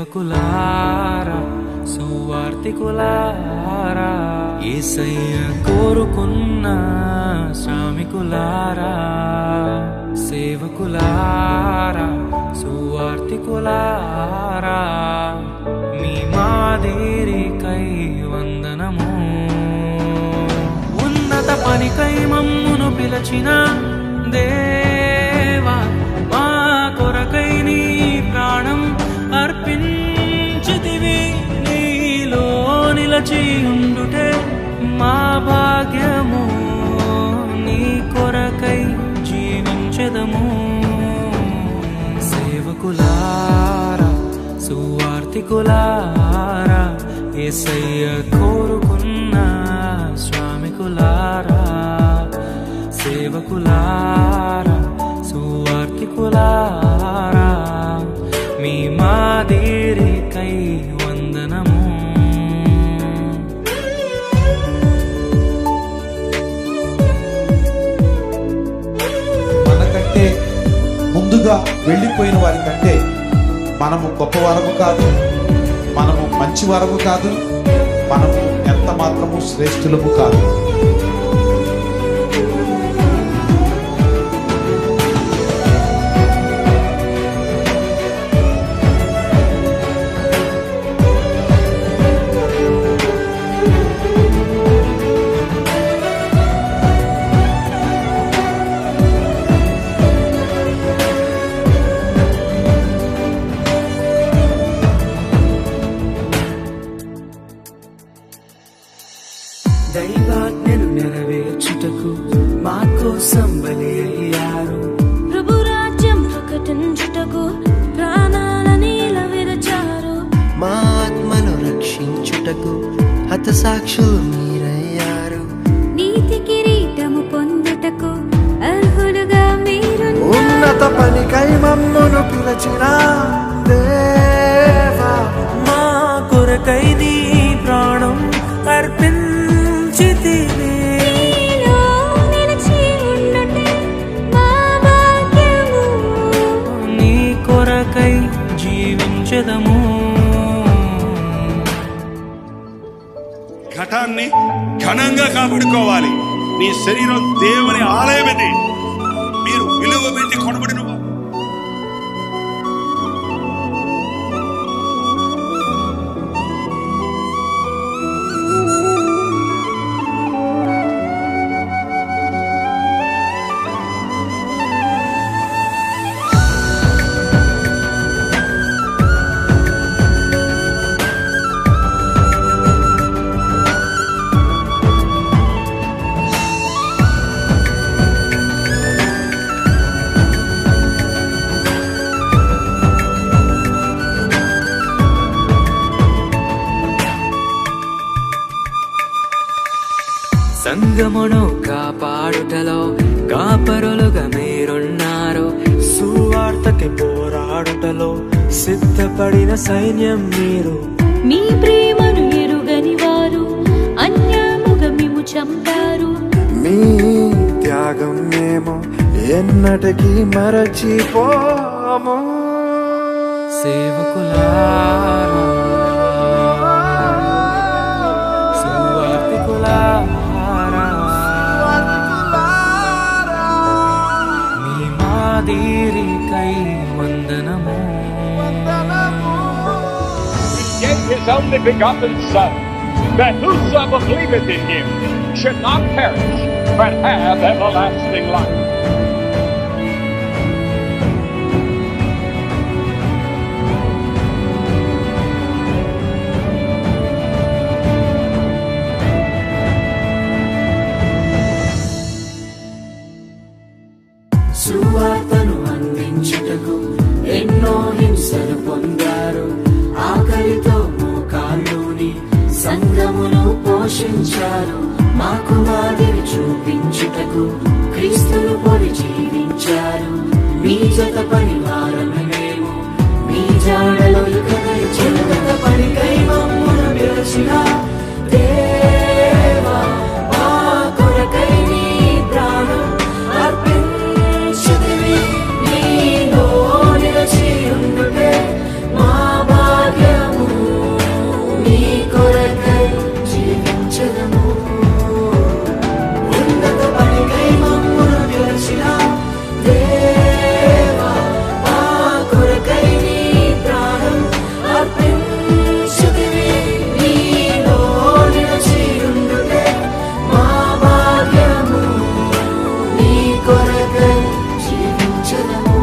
సేవకులారా సువార్తికులారా యేసయ్య కోరుకున్న శ్రామికులారా సేవకులారా సువార్తికులారా మీ మాదిరికై వందనము ఉన్నత పనికై మమ్మును పిలచిన దేవా మా కొరకై నీ ప్రాణం అర్పించితివి నీలో నిలచి ఉండుటే మా భాగ్యము నీ కొరకై జీవించెదము సేవకులారా సువార్తికులారా యేసయ్య కోరుకున్న శ్రామికులారా సేవకులారా సువార్తికులారా మీ మాదిరికై వందనము మనకంటే ముందుగా వెళ్ళిపోయిన వారి కంటే మనము గొప్పవారము కాదు, మనము మంచివారము కాదు, మనము ఎంత మాత్రము శ్రేష్ఠులము కాదు. దైవాజ్ఞను నెరవేర్చుటకు మా కోసం బలి అయ్యారు ప్రభు రాజ్యం ప్రకటించుటకు ప్రాణాలని విరచారు మా ఆత్మను రక్షించుటకు హతసాక్షులు మీరయ్యారు నీతి కిరీటము పొందుటకు అర్హులుగా మీరు ఉన్నత పనికై మమ్మును పిలచిన దేవా మా కొరకై నీ ప్రాణం అర్పించితివి నీలో నిలిచి ఉండుటే మా భాగ్యము నీ కొరకై జీవించెదము ఘటాన్ని ఘనంగా కాపాడుకోవాలి. నీ శరీరం దేవుని ఆలయమిది, మీరు విలువ పెట్టి కొనబడిన సంగమును కాపాడుటలో కాపరులుగా మీరున్నారు సువార్తకి పోరాడుటలో సిద్ధపడిన సైన్యం మీరు మీ ప్రేమను ఎరుగని వారు అన్యాయముగా మేము చంపారు మీ త్యాగం మేము ఎన్నటికీ మరచిపోము సేవకులారా సువార్తికులారా మీ మాదిరికై వందనము He gave his only begotten Son, that whosoever believeth in him should not perish, but have everlasting life. సువార్తను అందించుటకు ఎన్నో హింసలు పొందారు ఆకలితో మోకాల్లోని సంఘమును పోషించారు మాకు మాదిరి చూపించుటకు క్రీస్తును పోలి జీవించారు. మీ జత పరివారమే మేము, మీ జాడలో ఇక చెలుగత పనికై మమ్మును పిలిచిన దేవా, మా కొరకై నీ ప్రాణం అర్పించితివి. నీలో నిలిచి ఉండుటే మా భాగ్యము, నీ కొరకై జీవించదము. ఉన్నత పనికై మమ్మును పిలిచిన దేవా, మా కొరకై నీ ప్రాణం అర్పించితివి. నీలో నిలిచి ఉండుటే మా భాగ్యము, నీ కొరకై జీవించదము.